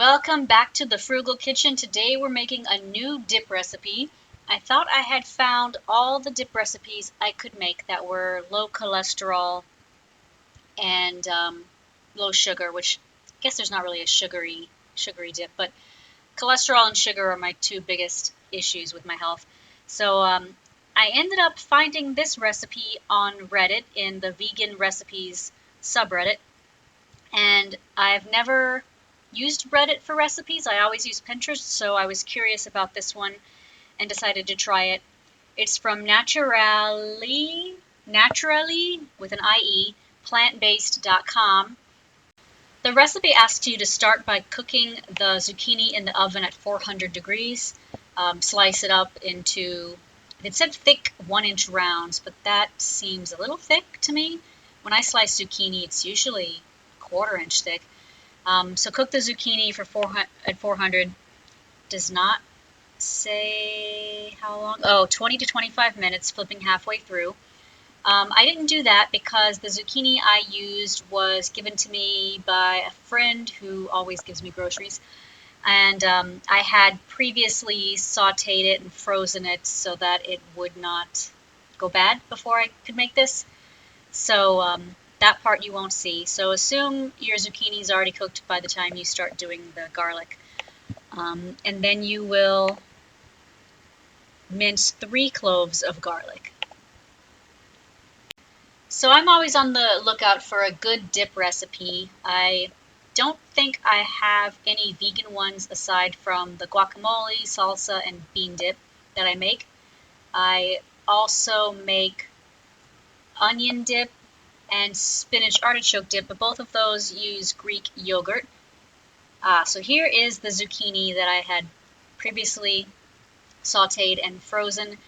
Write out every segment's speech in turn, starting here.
Welcome back to the Frugal Kitchen. Today we're making a new dip recipe. I thought I had found all the dip recipes I could make that were low cholesterol and low sugar, which I guess there's not really a sugary dip, but cholesterol and sugar are my two biggest issues with my health. So I ended up finding this recipe on Reddit in the vegan recipes subreddit, and I've never used Reddit for recipes. I always use Pinterest, so I was curious about this one and decided to try it. It's from naturally with an IE, plantbased.com. The recipe asks you to start by cooking the zucchini in the oven at 400 degrees. Slice it up into, it said thick 1-inch rounds, but that seems a little thick to me. When I slice zucchini, it's usually 1/4 inch thick. So cook the zucchini at 400. Does not say how long. Oh, 20 to 25 minutes, flipping halfway through. I didn't do that because the zucchini I used was given to me by a friend who always gives me groceries. And I had previously sauteed it and frozen it so that it would not go bad before I could make this. So that part you won't see. So assume your zucchini is already cooked by the time you start doing the garlic. And then you will mince 3 cloves of garlic. So I'm always on the lookout for a good dip recipe. I don't think I have any vegan ones aside from the guacamole, salsa, and bean dip that I make. I also make onion dip and spinach artichoke dip, but both of those use Greek yogurt. So here is the zucchini that I had previously sauteed and frozen.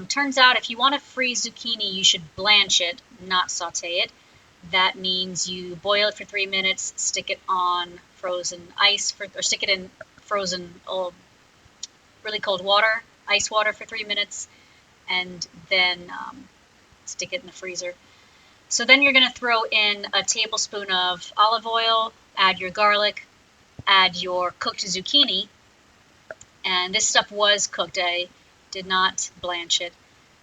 Turns out if you want to freeze zucchini, you should blanch it, not saute it. That means you boil it for 3 minutes, stick it on frozen ice, or stick it in frozen really cold water, ice water for 3 minutes, and then stick it in the freezer. So then you're going to throw in a tablespoon of olive oil, add your garlic, add your cooked zucchini, and this stuff was cooked. I did not blanch it.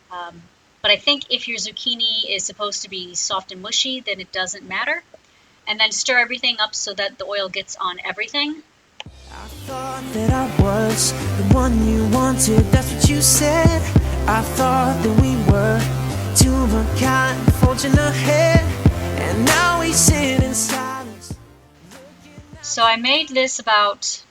But I think if your zucchini is supposed to be soft and mushy, then it doesn't matter. And then stir everything up so that the oil gets on everything. I thought that I was the one you wanted, that's what you said. I thought that we were two of a kind, forging ahead, and now we sit in silence. So I made this about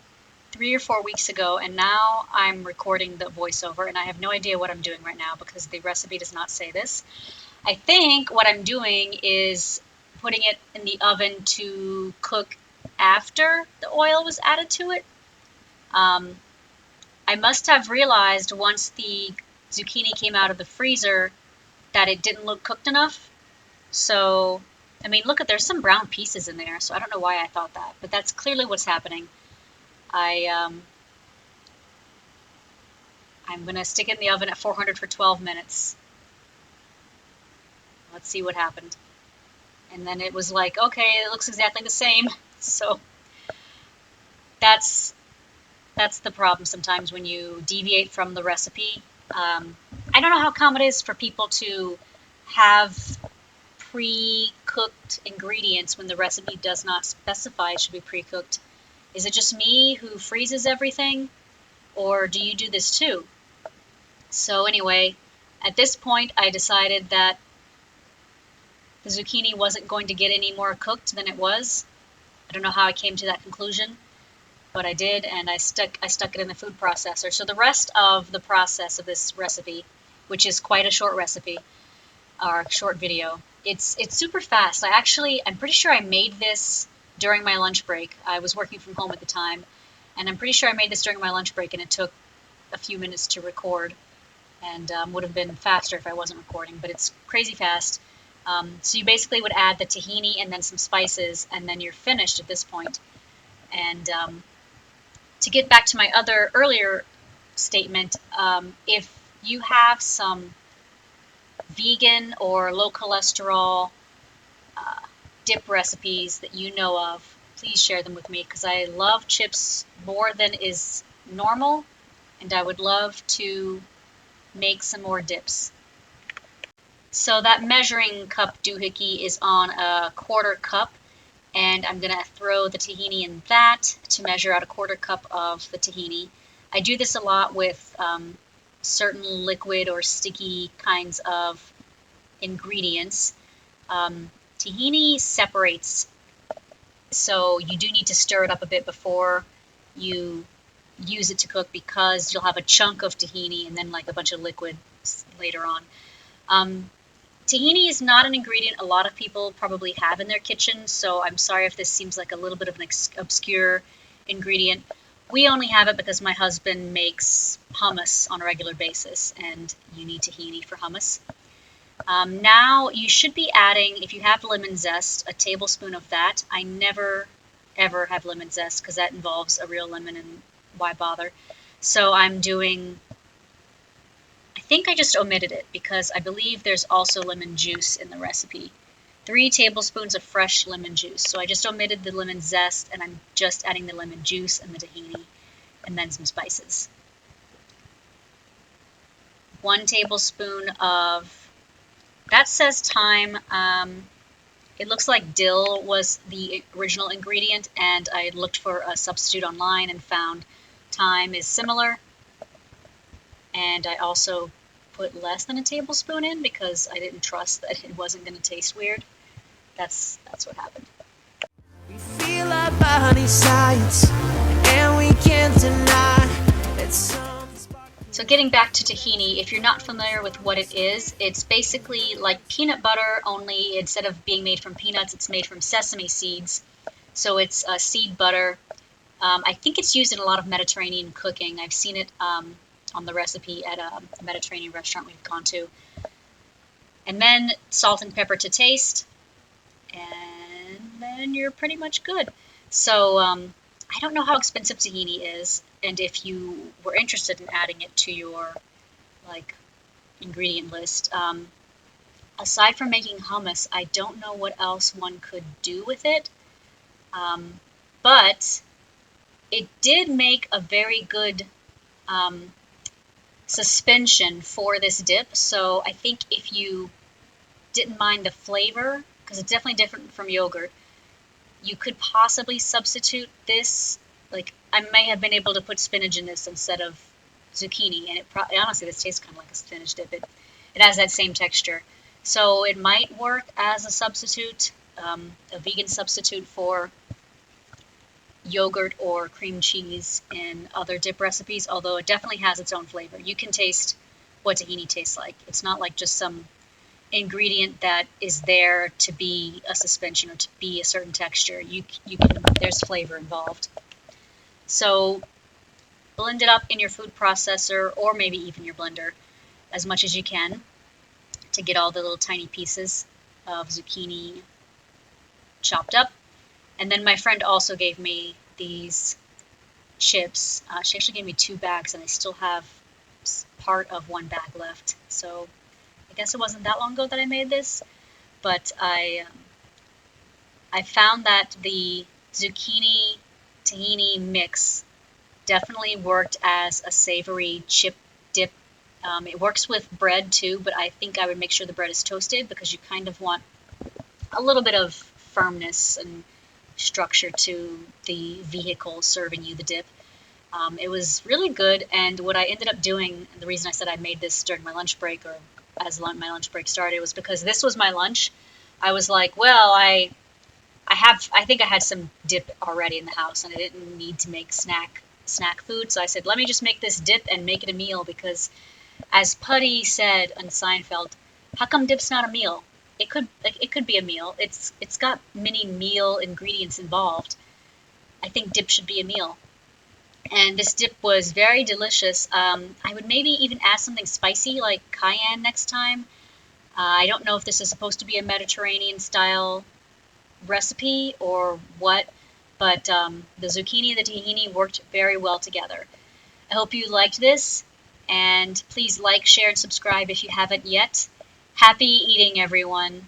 3 or 4 weeks ago, and now I'm recording the voiceover, and I have no idea what I'm doing right now because the recipe does not say this. I think what I'm doing is putting it in the oven to cook after the oil was added to it. I must have realized once the zucchini came out of the freezer that it didn't look cooked enough. So, I mean, look, there's some brown pieces in there, so I don't know why I thought that, but that's clearly what's happening. I'm going to stick it in the oven at 400 for 12 minutes. Let's see what happened. And then it was like, okay, it looks exactly the same. So that's the problem sometimes when you deviate from the recipe. I don't know how common it is for people to have pre-cooked ingredients when the recipe does not specify it should be pre-cooked. Is it just me who freezes everything, or do you do this too? So anyway, at this point I decided that the zucchini wasn't going to get any more cooked than it was. I don't know how I came to that conclusion, but I did, and I stuck it in the food processor. So the rest of the process of this recipe, which is quite a short recipe, or short video, it's super fast. I'm pretty sure I made this during my lunch break. I was working from home at the time, and I'm pretty sure I made this during my lunch break, and it took a few minutes to record, and would have been faster if I wasn't recording, but it's crazy fast. So you basically would add the tahini and then some spices, and then you're finished at this point. And to get back to my earlier statement, if you have some vegan or low cholesterol dip recipes that you know of, please share them with me because I love chips more than is normal, and I would love to make some more dips. So that measuring cup doohickey is on a quarter cup, and I'm gonna throw the tahini in that to measure out a quarter cup of the tahini. I do this a lot with certain liquid or sticky kinds of ingredients. Tahini separates, so you do need to stir it up a bit before you use it to cook because you'll have a chunk of tahini and then like a bunch of liquid later on. Tahini is not an ingredient a lot of people probably have in their kitchen, so I'm sorry if this seems like a little bit of an obscure ingredient. We only have it because my husband makes hummus on a regular basis, and you need tahini for hummus. Now you should be adding, if you have lemon zest, a tablespoon of that. I never ever have lemon zest because that involves a real lemon and why bother. So I'm doing, I think I just omitted it because I believe there's also lemon juice in the recipe. 3 tablespoons of fresh lemon juice. So I just omitted the lemon zest and I'm just adding the lemon juice and the tahini and then some spices. 1 tablespoon of, that says thyme. It looks like dill was the original ingredient, and I looked for a substitute online and found thyme is similar. And I also put less than a tablespoon in because I didn't trust that it wasn't going to taste weird. That's what happened. We feel our body science, and we can't deny it's So getting back to tahini, if you're not familiar with what it is, it's basically like peanut butter, only instead of being made from peanuts, it's made from sesame seeds. So it's a seed butter. I think it's used in a lot of Mediterranean cooking. I've seen it on the recipe at a Mediterranean restaurant we've gone to. And then salt and pepper to taste, and then you're pretty much good. So I don't know how expensive tahini is, and if you were interested in adding it to your like ingredient list. Aside from making hummus, I don't know what else one could do with it. But it did make a very good suspension for this dip. So I think if you didn't mind the flavor, because it's definitely different from yogurt, you could possibly substitute this. Like I may have been able to put spinach in this instead of zucchini, and honestly this tastes kind of like a spinach dip. It has that same texture, so it might work as a substitute, a vegan substitute for yogurt or cream cheese in other dip recipes. Although it definitely has its own flavor. You can taste what tahini tastes like. It's not like just some ingredient that is there to be a suspension or to be a certain texture. You can, there's flavor involved. So blend it up in your food processor or maybe even your blender as much as you can to get all the little tiny pieces of zucchini chopped up. And then my friend also gave me these chips. She actually gave me 2 bags, and I still have part of 1 bag left. So I guess it wasn't that long ago that I made this, but I found that the zucchini tahini mix definitely worked as a savory chip dip. It works with bread too, but I think I would make sure the bread is toasted because you kind of want a little bit of firmness and structure to the vehicle serving you the dip. It was really good, and what I ended up doing, and the reason I said I made this during my lunch break or as my lunch break started, was because this was my lunch. I was like, well, I think I had some dip already in the house, and I didn't need to make snack food. So I said, let me just make this dip and make it a meal, because as Putty said on Seinfeld, how come dip's not a meal? It could be a meal. It's got many meal ingredients involved. I think dip should be a meal. And this dip was very delicious. I would maybe even add something spicy like cayenne next time. I don't know if this is supposed to be a Mediterranean style recipe or what, but the zucchini and the tahini worked very well together. I hope you liked this, and please like, share, and subscribe if you haven't yet. Happy eating, everyone.